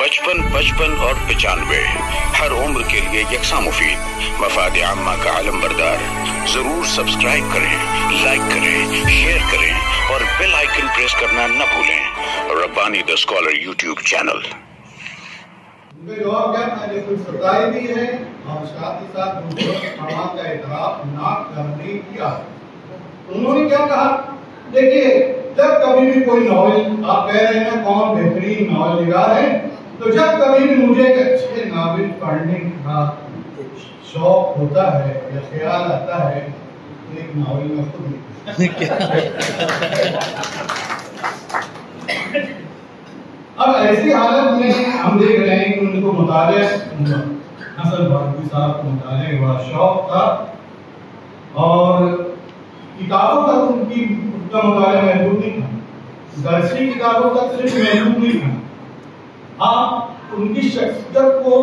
55, 55 और 95 हर उम्र के लिए यकसा मुफीद, मफाद आम्मा का आलम बरदार। जरूर सब्सक्राइब करें, लाइक करें, शेयर करें और बेल आइकन प्रेस करना न भूलें। Rabbani the scholar YouTube channel. जवाब क्या था? जैसे सच्चाई भी है और साथ ही साथ का एतराफ ना करने की आदत। उन्होंने क्या कहा? देखिए, जब कभी भी कोई नॉवेल, आप कह रहे हैं कौन बेहतरीन नॉवेल निगार है, तो जब कभी भी मुझे एक अच्छे नॉवेल पढ़ने का शौक होता है या ख्याल आता है, एक नॉवेल में खुद अब ऐसी हालत में हम देख रहे हैं कि उनको मुताले, हसन फारूकी साहब को मुताले का बड़ा शौक था और किताबों तक उनका मुताला महदूद नहीं था, दर्सी किताबों तक सिर्फ महदूद नहीं था। आप उनकी शख्सियत को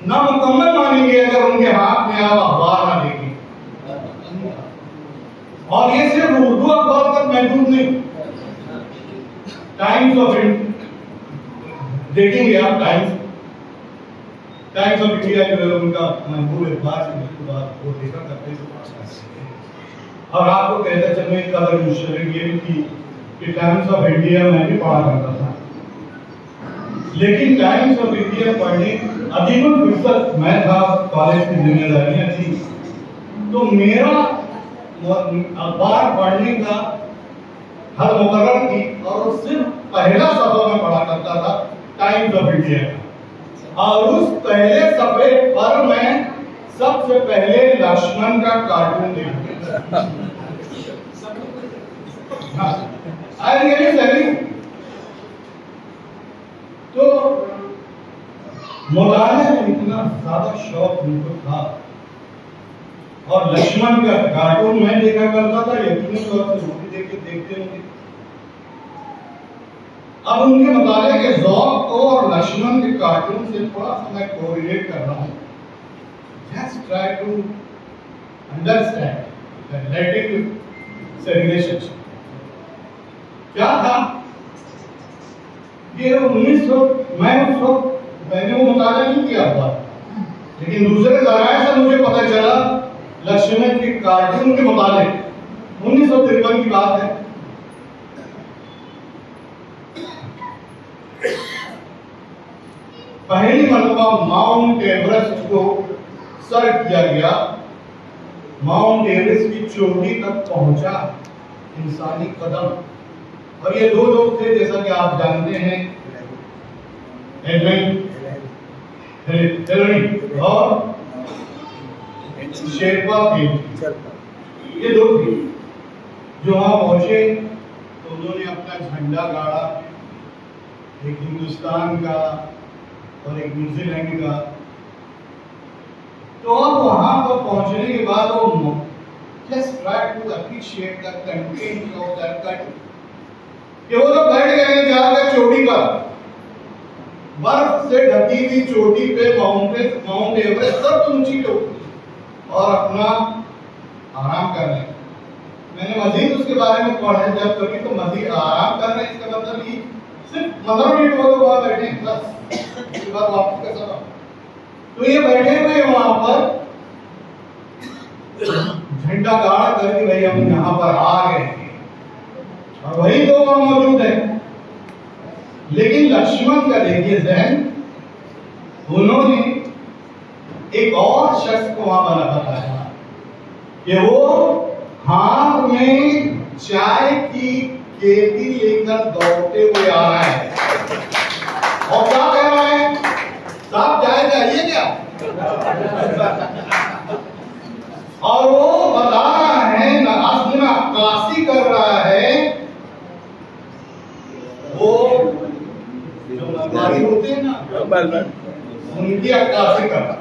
नामुकम्मल मानेंगे अगर उनके हाथ में आप अखबार ना देखें, और ये सिर्फ उर्दू अखबार तक महदूद नहीं। टाइम्स ऑफ इंडिया देखेंगे आप, टाइम्स ऑफ इंडिया जो है उनका महबूब अखबार से बिल्कुल बात वो देखा करते थे। और आपको कहता चलने एक कदर मुशर्रफ ये थी कि टाइम्स ऑफ इंडिया में भी पढ़ा करता था, लेकिन टाइम्स ऑफ इंडिया पढ़ने अदीबुल फिरसत मैं था, कॉलेज की जिम्मेदारियां थी, तो मेरा अखबार पढ़ने का हर मुकर्रर थी और वो सिर्फ पहला सफा में पढ़ा करता था टाइम्स ऑफ इंडिया का। और उस पहले सफे पर मैं सबसे पहले लक्ष्मण का कार्टून देखा। तो मुताले में इतना ज्यादा शौक उनको था और लक्ष्मण का कार्टून मैं देखा करता था, यकीनी तौर से वो भी देखते होंगे। अब उनके मुताले के ज़ौक़ को और लक्ष्मण के कार्टून से थोड़ा सा मैं कोरिलेट कर रहा हूँ। Just try to understand the relative relationship. क्या था? ये 1900 मैं उस वक्त मैंने वो मुताला नहीं किया हुआ, लेकिन दूसरे ज़राए से मुझे पता चला लक्ष्मण के कार्टून के मुताले 1953 की बात है। पहली मरतबा माउंट एवरेस्ट को सर किया गया, माउंट एवरेस्ट की चोटी तक पहुंचा इंसानी कदम, और ये दो लोग थे जैसा कि आप जानते हैं, एडविन हिलरी और शेरपा फील्ड। ये दो थे जो वहां पहुंचे तो उन्होंने अपना झंडा गाड़ा, एक हिंदुस्तान का और एक न्यूजीलैंड का। तो अब वहां पर पहुंचने के बाद वो just try to appreciate the content of that country। कि वो लोग बैठ गए जाकर चोटी पर, बर्फ से ढकी हुई चोटी पे माउंट एवरेस्ट सबसे ऊंची चोटी, और अपना आराम कर रहे हैं। मैंने मजीद उसके बारे में पढ़ा जब कभी, तो मजीद आराम कर रहे हैं इसका मतलब ये सिर्फ 15 मिनट वो लोग वहां बैठे बस, उसके बाद वापस का सफर। तो ये बैठे हुए वहां पर झंडा गाड़ करके भाई हम यहाँ पर आ गए, और वही दो वहां मौजूद है। लेकिन लक्ष्मण का देखिए जहन, उन्होंने एक और शख्स को वहां बना बताया कि वो हाथ में चाय की केतली लेकर दौड़ते हुए आ रहा है, और क्या कह रहा है? साहब चाय चाहिए क्या? और वो बता रहा है ना, असली में अक्कासी कर रहा है, वो जो मरदारी होते हैं ना, उनकी अक्कासी कर रहा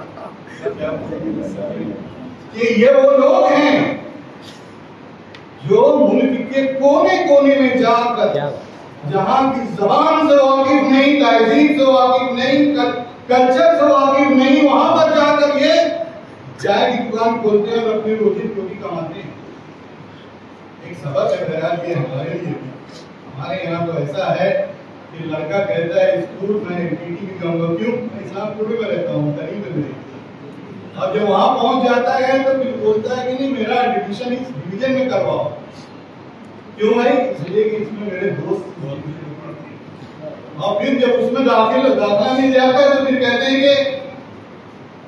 कि ये वो लोग हैं जो मुल्क के कोने कोने में जाकर, जहां की जबान से वाकिफ नहीं, तहजीब से वाकिफ नहीं, कल्चर से वाकिफ नहीं, वहां पर जाकर ये चाय की दुकान खोलते हैं और अपनी रोजी कमाते हैं। एक सबक है बहरहाल ये हमारे लिए। हमारे यहाँ तो ऐसा है कि लड़का कहता है स्कूल में पीटी भी जाऊंगा, क्यों? मैं इस्लामपुर में रहता हूँ, करीब में मेरे। अब जब वहां पहुंच जाता है तो फिर बोलता है कि नहीं मेरा एडमिशन इस डिवीजन में करवाओ। क्यों भाई? इसलिए कि इसमें मेरे दोस्त बहुत हैं। और फिर जब उसमें दाखिला नहीं जाता है तो फिर कहते हैं कि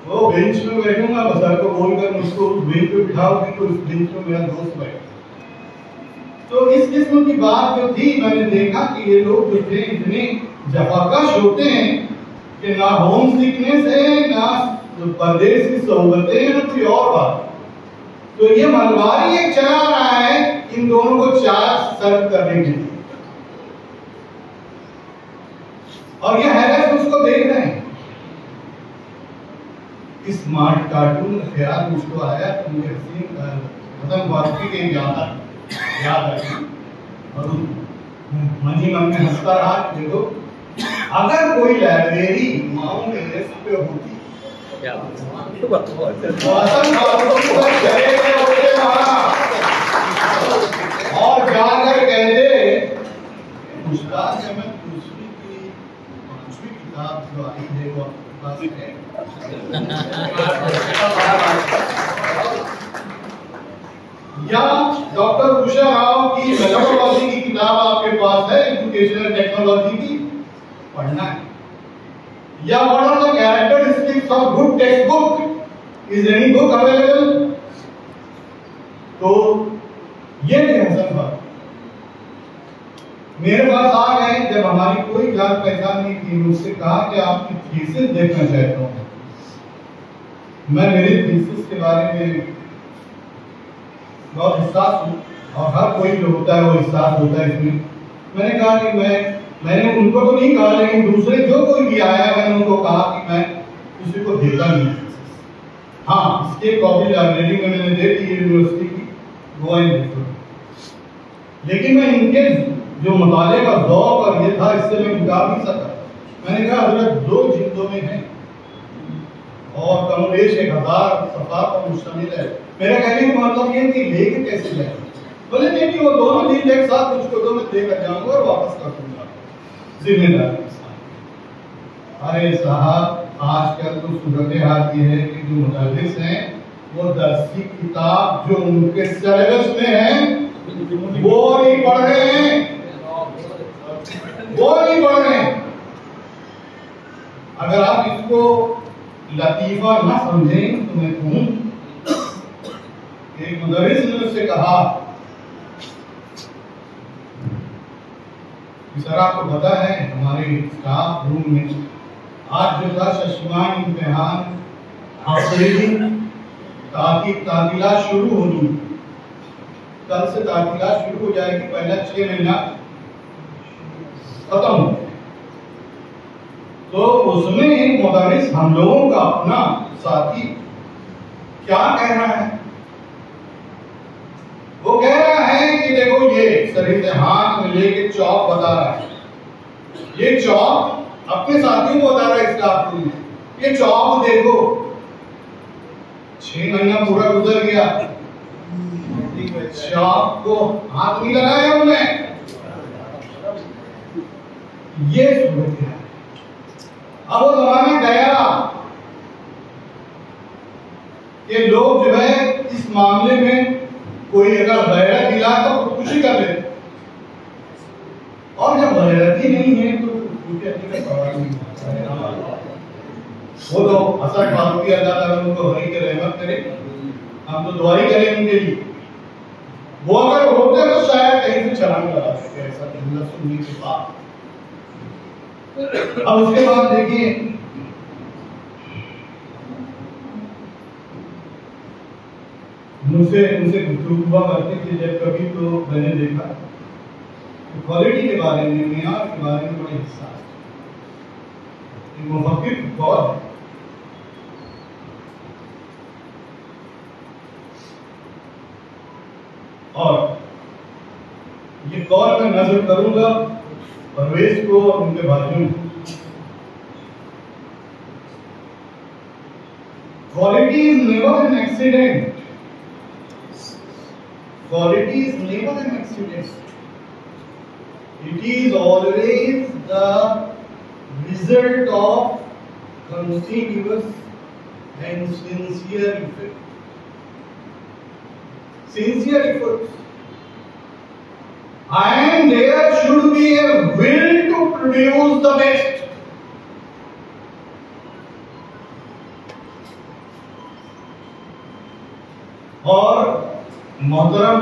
वो बेंच में बैठूंगा, सर को बोलकर मुझको उस बेंच पे बिठाओ, फिर उस बेंच पे मेरा दोस्त बैठे। तो इस किस्म की बात जो थी, मैंने देखा कि ये लोग जो थे इतने जफाकश होते हैं कि ना होम सिकनेस है, ना परदेश की सोहबतें, ना कोई और बात। तो ये मलबारी एक चला रहा है इन दोनों को चार्ज सर्व करने के लिए, और ये हैरत उसको देख रहे हैं। स्मार्ट कार्टून का ख्याल मुझको आया तो मुझे हसीन आतंकवादी के याद आई, और मन ही मन में हंसता रहा। देखो, अगर कोई लाइब्रेरी माउंट एवरेस्ट पे होती और जाकर कह दे उस्ताद से मैं दूसरी की 5वीं किताब जो आई है वो आपके पास है, या डॉक्टर उषा राव की मेथोडोलॉजी की किताब आपके पास है, एजुकेशनल टेक्नोलॉजी की, पढ़ना है, या what are the characteristics of good textbook, is any book available? तो ये हसन बात मेरे पास आ गए जब हमारी कोई जान पहचान नहीं थी। मुझसे कहा कि आपकी थीसिस देखना चाहता हूं। मैं मेरी थीसिस के बारे में बहुत हिस्सास हूँ, और हर कोई जो होता है वो हिस्सास होता है इसमें। मैंने कहा कि मैंने उनको तो नहीं कहा, लेकिन दूसरे जो कोई भी आया मैंने उनको कहा कि मैं किसी को देता नहीं। हाँ, इसके कॉपी लाइब्रेरी में मैंने दे दी यूनिवर्सिटी की, गोवा यूनिवर्सिटी। लेकिन मैं इनके जो मुताले का ज़ौक़ और ये था, इससे मैं इनकार नहीं सकता। मैंने कहा हज़रत 2 जिल्दों में है और कमोबेश 1000 सफ़ा पर मुश्तमिल है। मेरा कहने का मतलब ये कि लेके कैसे जाए? बोले नहीं कि वो दोनों दिन एक साथ मुझको दो, मैं लेकर जाऊंगा और वापस कर दूंगा जिम्मेदारी के साथ। अरे साहब, आजकल तो सूरत हाल ये है कि जो मुदर्रिस हैं वो दर्स की किताब जो उनके सिलेबस में है वो नहीं पढ़ रहे हैं, वो नहीं पढ़ रहे हैं। अगर आप इसको लतीफा ना समझें तो मैं कहूं, एक मुदर्रिस ने उससे कहा कि सर आपको पता है हमारे स्टाफ रूम में आज जो था शशमान इम्तिहान आखिरी ताकीला शुरू होनी, कल से ताकीला शुरू हो जाएगी, पहला 6 महीना खत्म हो। तो उसमें मुदर्रिस हम लोगों का अपना साथी क्या कह रहा है? वो कह रहा है कि देखो ये शरीर से हाथ में लेके चौक बता रहा है, ये चौक अपने साथियों को बता रहा है स्टाफ रूम में, ये चौक देखो 6 महीना पूरा गुजर गया, चौक को हाथ नहीं लगाया उन्होंने। ये सूरत है। अब वो जमाना गया कि लोग जो है इस मामले में कोई अगर गैरत दिला तो खुदकुशी कर ले, और जब गैरत ही नहीं है तो खुदकुशी का सवाल नहीं है। वो तो असर फारूकी अल्लाह ताला उनको हरी के रहमत करे, हम तो दुआ ही करें उनके लिए। वो अगर होते तो शायद कहीं से छलांग लगा सकते ऐसा जुमला सुनने के बाद। अब उसके बाद देखिए मुझसे गुफ्तगू हुआ करती थी जब कभी, तो मैंने देखा क्वालिटी के बारे में, मेयार के बारे में बड़े हिस्सा मुफक्किर बहुत है। और ये कौल मैं नजर करूंगा परवेज को और उनके भाइयों को। Quality is never an accident, quality is never an accident, it is always the result of continuous and sincere effort. Sincere efforts. And there should be a will to produce the best. और मोहतरम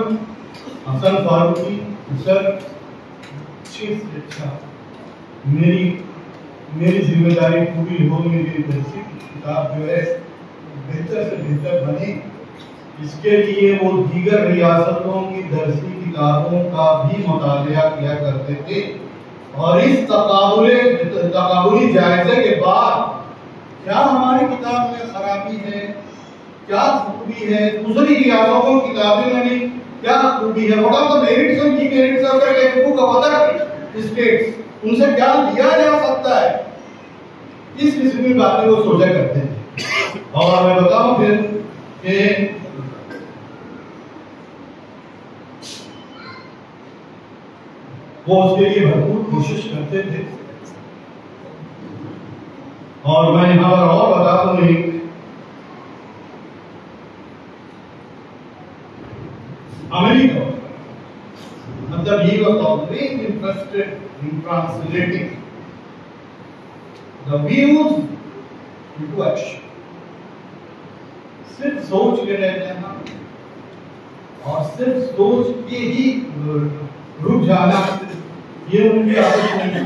Hasan Farooqui sir, अच्छी से अच्छा मेरी जिम्मेदारी पूरी हो, मेरी दर्सी किताब जो है बेहतर से बेहतर बने, इसके लिए वो दीगर रियासतों की दर्सी किताबों का भी मुतालिया किया करते थे और इस तकाबुली जायजे के बाद क्या हमारी किताब में खराबी है, क्या खूबी है, दूसरी रियासतों की किताबों में भी क्या खूबी है, what are the merits and demerits of the text of other states, उनसे क्या लिया जा सकता है, इस किस्म की बातें वो सोचा करते थे। और मैं बताऊं फिर कि वो उसके लिए भरपूर कोशिश करते थे। और मैं यहाँ पर और बता दूं, एक अमेरिका, मतलब he was always interested in translating the views into action. सिर्फ सोच के रह जाना और सिर्फ सोच के ही रुक जाना, ये उनकी आदत नहीं है।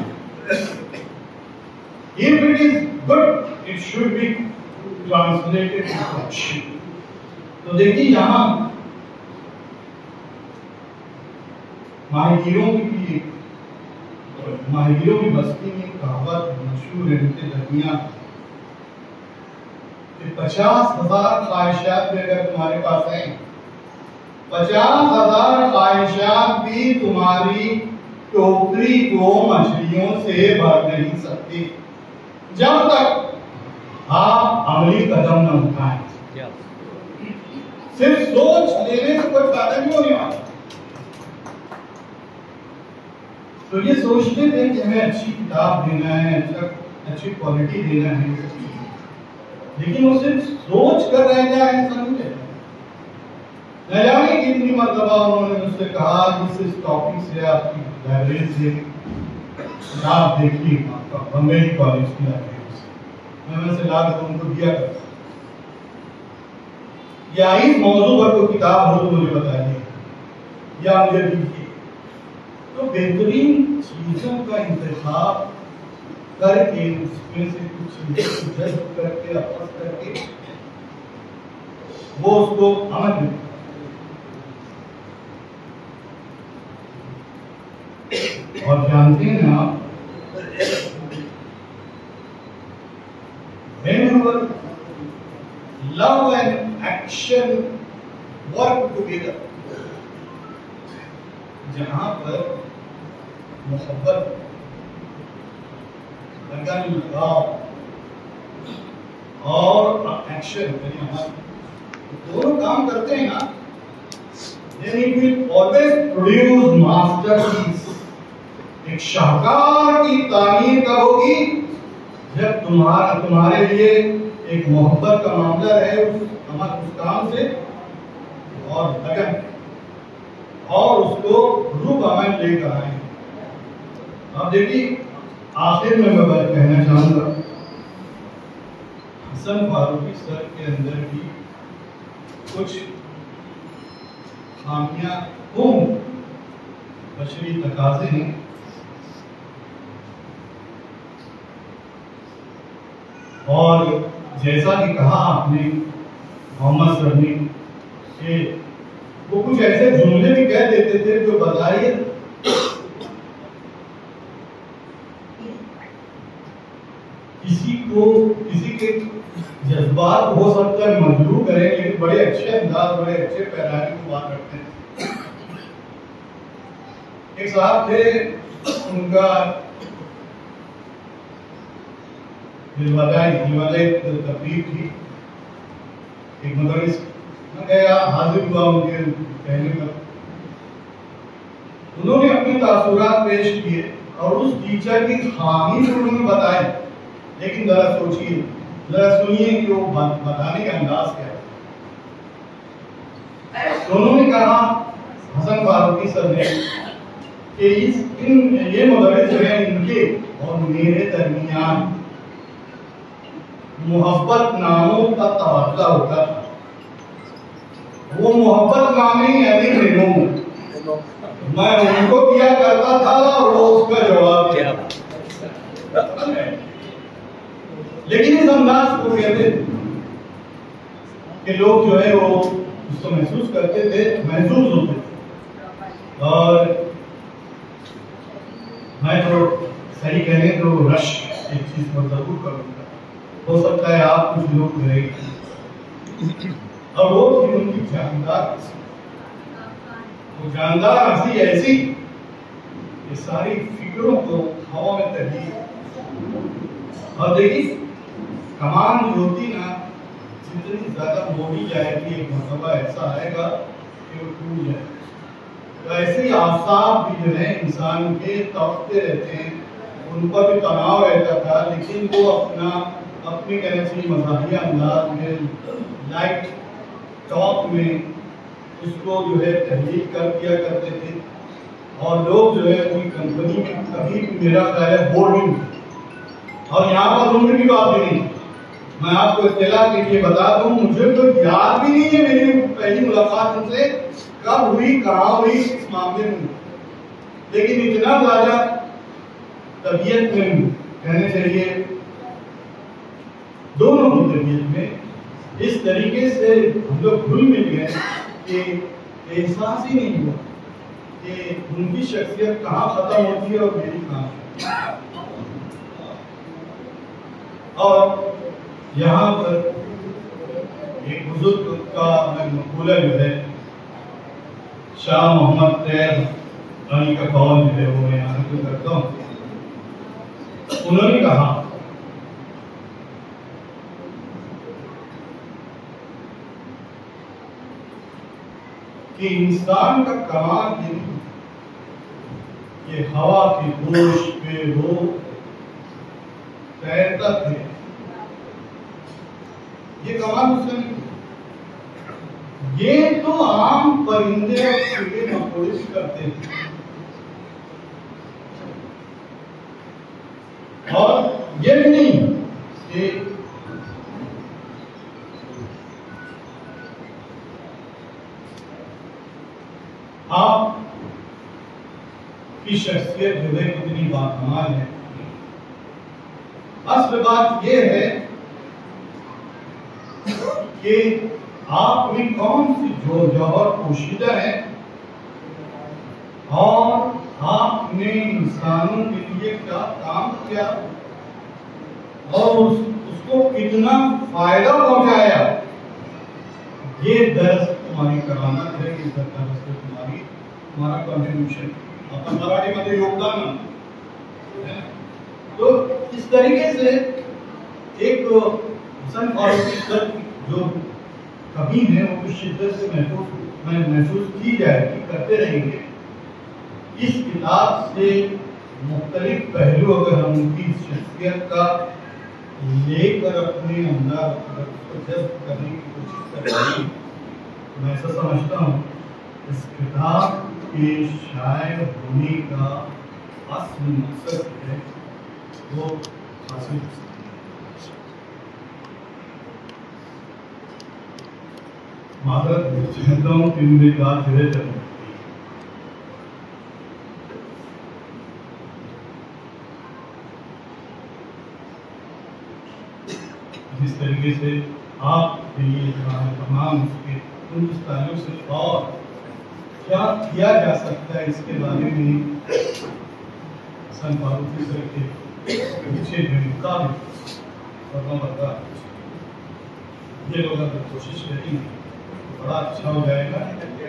If it is good, it should be translated into action. तो देखिए यहाँ माहिरों की बस्ती में कहावत मशहूर है उनके दरमियान कि 50,000 ख्वाहिशात भी अगर तुम्हारे पास हैं, 50,000 ख्वाहिशात भी तुम्हारी टोकरी को मछलियों से भर नहीं सकती जब तक आप अमली कदम न उठाएं। सिर्फ सोच लेने से कोई फायदा नहीं होने वाला। तो ये सोचते थे कि हमें अच्छी किताब देना है, अच्छी क्वालिटी देना है, लेकिन वो सिर्फ सोच कर रह जाए समझे। न जाने कितनी मर्तबा उन्होंने मुझसे कहा जिस टॉपिक से आपकी लाइब्रेरी से आप देखिए, आपका बम्बई कॉलेज की लाइब्रेरी से मैं से ला कर उनको दिया करता, या इस मौजू पर कोई किताब हो तो मुझे बताइए या मुझे दीजिए। तो बेहतरीन चीजों का इंतखाब करके उसमें से कुछ जज्ब करके वापस करके वो उसको अमल में। और जानते हैं आप, whenever love and action work together, जहां पर मोहब्बत, लगन, लगाव और एक्शन दोनों काम करते हैं ना, then it will always produce masterpiece। एक शाहकार की तामीर कब होगी? जब तुम्हारे लिए एक मोहब्बत का मामला है उस काम से और लगन और उसको रूप अमल लेकर आए। अब देखिए आखिर में मैं बात कहना चाहूंगा, हसन फारूकी सर के अंदर भी कुछ खामियां हों, बशरी तकाज़े हैं। और जैसा कि कहा आपने मोहम्मद सर ने कि वो कुछ ऐसे जुमले भी कह देते थे जो बजाय किसी के जज्बात हो सकता है मजबूर करें, लेकिन बड़े अच्छे अंदाज, बड़े अच्छे पैराने को बात करते हैं। एक साहब थे, उनका तकरीब थी, एक मदरस में गया, हाजिर हुआ उनके कहने पर। उन्होंने अपने तासुरात पेश किए और उस टीचर की खामी भी उन्होंने बताई, लेकिन जरा सोचिए, जरा सुनिए कि वो बताने का अंदाज क्या है। उन्होंने कहा, हसन फारूकी सर ने, कि ये मदरसे जो है इनके और मेरे दरमियान मोहब्बत नामों का तबादला होता था। वो मोहब्बत नामे यानी रेनू मैं उनको किया करता था और वो उसका जवाब दिया। लेकिन इस अंदाज को कहते थे कि लोग जो है वो उसको महसूस करते थे, महसूस होते थे। और मैं तो सही कहने तो रश एक चीज पर जरूर करूंगा, हो सकता है आप कुछ लोग करेंगे। और वो थी उनकी जानदार, वो जानदार हंसी ऐसी कि सारी फिक्रों को हवा में तहलील। और देखिए कमान जो होती ना, जितनी ज्यादा मोड़ी जाएगी एक मरतबा ऐसा आएगा कि वो टूट जाएगा। तो ऐसे ही आसाब भी जो है इंसान के तड़पते रहते हैं, उन पर भी तनाव रहता था, लेकिन वो अपने कहना चाहिए मज़ाहिया अंदाज में, लाइट टॉक में उसको जो है तहलील कर दिया करते थे। और लोग जो है उनकी कंपनी में कभी भी मेरा ख्याल है बोर्डिंग, और यहाँ पर उम्र की बात भी नहीं, मैं आपको इत्तला के लिए बता दूं, मुझे तो याद भी नहीं है मेरी पहली मुलाकात उनसे कब हुई, कहाँ हुई, इस मामले में। लेकिन इतना ज्यादा तबीयत में कहने चाहिए दोनों की तबीयत में इस तरीके से हम लोग घुल मिल गए कि एहसास ही नहीं हुआ कि उनकी शख्सियत कहाँ खत्म होती है और मेरी कहाँ। और यहाँ पर एक बुजुर्ग का मकबूला जो है शाह मोहम्मद तैयब अली का कौल जो है वो मैं यहाँ नकल करता हूँ। उन्होंने कहा कि इंसान का कमाल ये नहीं कि हवा के गोश पे वो तैरता थे, ये कमाल उसका नहीं। ये तो आम परिंदे और कीड़े मकोड़े भी करते थे। और ये भी नहीं कि आप की शख्सियत जो है कितनी बाकमाल है। असल बात यह है कि आप में कौन सी जौहर पोशीदा है और आपने इंसानों के लिए क्या काम किया और उसको कितना फायदा पहुंचाया। ये दर्ज तुम्हारी करामत है, ये दर्ज तुम्हारा कंट्रीब्यूशन, अपन मराठी में योगदान है। तो इस तरीके से एक हसन फारूकी सर जो कभी है वो कुछ शिद्दत से महसूस की जाएगी, करते रहेंगे। इस किताब से मुख्तलिफ पहलू अगर हम उनकी शख्सियत का लेकर अपने अंदर जज्ब करने की कोशिश करेंगे, मैं ऐसा समझता हूँ इस किताब के शायर होने का असली मकसद है वो हासिल। मादरत चाहता हूँ कि मेरी बात जो है जिस तरीके से आपके लिए तमाम उसके हिंदुस्तानियों से और क्या किया जा सकता है इसके बारे में हसन फारूकी सर के पीछे भूमिका और ये लोग अगर कोशिश करेंगे तो बड़ा अच्छा हो जाएगा।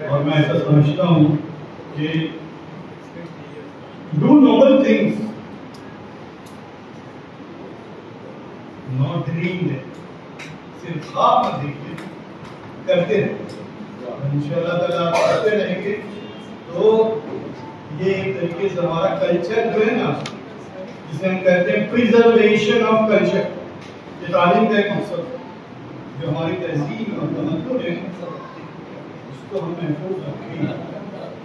और मैं ऐसा समझता हूँ कि do noble things not dream है, सिर्फ ख्वाब मत देखिए, करते रहे। इंशाअल्लाह ताला आप करते रहेंगे तो ये एक तरीके से हमारा कल्चर जो है ना, जिसे हम कहते हैं प्रिजर्वेशन ऑफ कल्चर, ये तालीम का एक मकसद जो हमारी तहजीब और तमद्दुन है उसको हम महफूज रखें,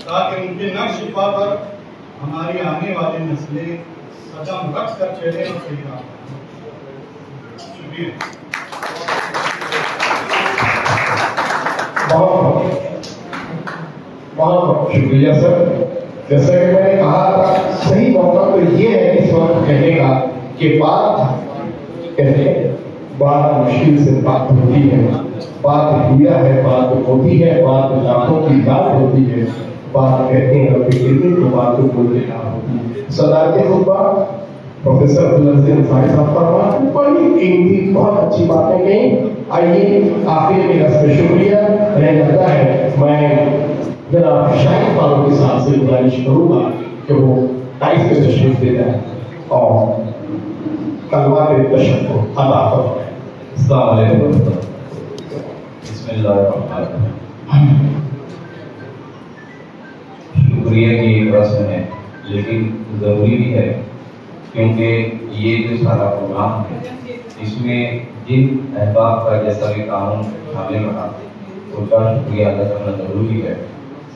ताकि उनके नक्श पा पर हमारी आने वाली नस्लें कदम रख कर चले और सही राह पर। शुक्रिया। बहुत शुक्रिया सर। जैसा कि मैंने कहा, सही मौका तो ये है इस वक्त कहने का कि बात मुश्किल से बात होती है, बात हुआ है, बात होती है, बात लाखों की बात होती है, बात कहते हैं अपने गिरने को बात को बोलने का होती है। सदारत खुतबा प्रोफेसर अब्दुल अजीज अंसारी साहब फरमाते, बड़ी कीमती बहुत अच्छी बातें कही। आइए आखिर में इसमें शुक्रिया रहने लगता है। मैं जनाब शाहिद फारूकी साहब से गुजारिश करूंगा कि वो टाइप पे तशरीफ दे जाए और कलमात तशक्कुर अदा फरमाएं। अस्सलाम वालेकुम। बिस्मिल्लाहिर्रहमानिर्रहीम। शुक्रिया की एक रस्म है, लेकिन ज़रूरी भी है, क्योंकि ये जो सारा प्रोग्राम है इसमें जिन अहबाब का जैसा भी कानून शामिल रहा उसका शुक्रिया अदा करना ज़रूरी है।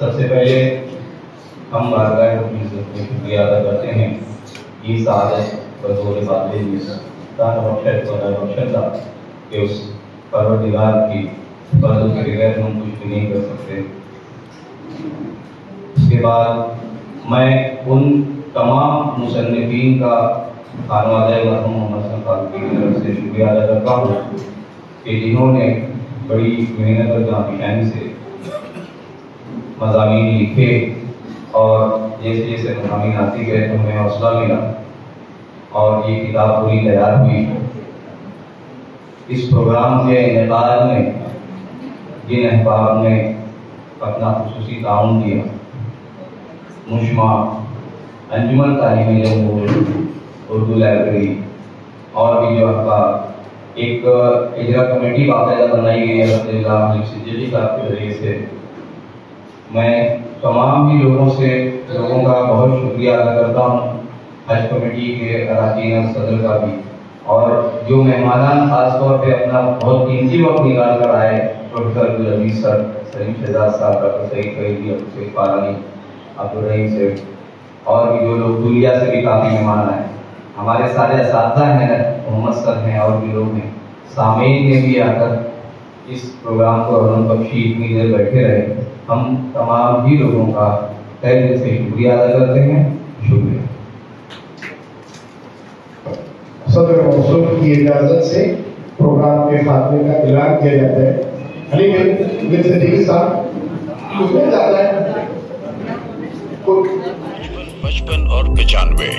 सबसे पहले हम बारगाह अपनी इज्जत में शुक्रिया अदा करते हैं कि सादत बज़ोर बातिल तान बख्शदा कि उस परवरदिगार की फज़ल के बगैर हम कुछ भी नहीं कर सकते। उसके बाद मैं उन तमाम मुसन्निफीन का खानवादा मरहूम मोहम्मद फारूकी की तरफ से शुक्रिया अदा करता हूँ कि जिन्होंने बड़ी मेहनत और जानिशानी से मज़ामीन लिखे और जैसे जैसे मज़ामीन आती गए तो हमें हौसला मिला और ये किताब पूरी तैयार हुई। इस प्रोग्राम के इनेकाद में जिन अहबाब ने अपना खुसूसी ताउन दिया, मुश्मा, अंजुमन तालीमी जमहूर, उर्दू लाइब्रेरी और भी जो आपका एक इजरा कमेटी बाकायदा बनाई गई है अल्हम्दुलिल्लाह सिद्दीकी साहब के जरिए से, मैं तमाम भी लोगों का बहुत शुक्रिया अदा करता हूँ। हज कमेटी के अरकान और सदर का भी, और जो मेहमान खास तौर पे अपना बहुत कीमती वक्त निकाल कर आए, प्रोफेसर अब्दुल अजीज सर, सलीम शहजाद साहब, डॉक्टर सईद फरीदी, अब्दुल फारानी, अब्दुल रहीम से, और भी जो लोग दुनिया से भी काफ़ी मेहमान आए, हमारे सारे असातिज़ा हैं, मोहम्मद सर हैं और भी लोग हैं, सामीन ने भी आकर इस प्रोग्राम को रौनक बख्शी, इतनी देर बैठे रहे। हम तमाम ही लोगों का तहे दिल से शुक्रिया अदा करते हैं। शुक्रिया। सदर मौसूल की इजाजत से प्रोग्राम के खात्मे का ऐलान किया जाता है। अली साहब उसमें जाता है 55 और 95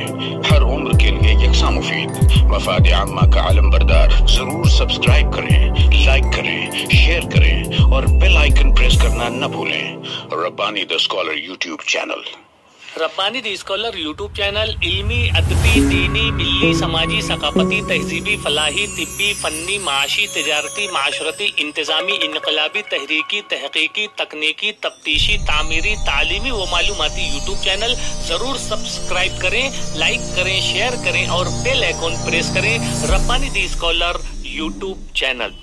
हर उम्र के लिए यकसा मुफीद। मफाद आम्मा का आलम बरदार। जरूर सब्सक्राइब करें, लाइक करें, शेयर करें और बेल आइकन प्रेस करना न भूलें। Rabbani the scholar YouTube channel. Rabbani the scholar YouTube channel इल्मी, अदबी, दीनी, मिल्ली, समाजी, सकाफती, तहजीबी, फलाही, तिब्बी, फन्नी, माशी, तिजारती, माशरती, इंतजामी, इनकलाबी, तहरीकी, तहकीकी, तकनीकी, तफ्तीशी, तामीरी, तालीमी व मालूमाती यूट्यूब चैनल जरूर सब्सक्राइब करें, लाइक करें, शेयर करें और बेल आइकन प्रेस करें। Rabbani the scholar YouTube channel.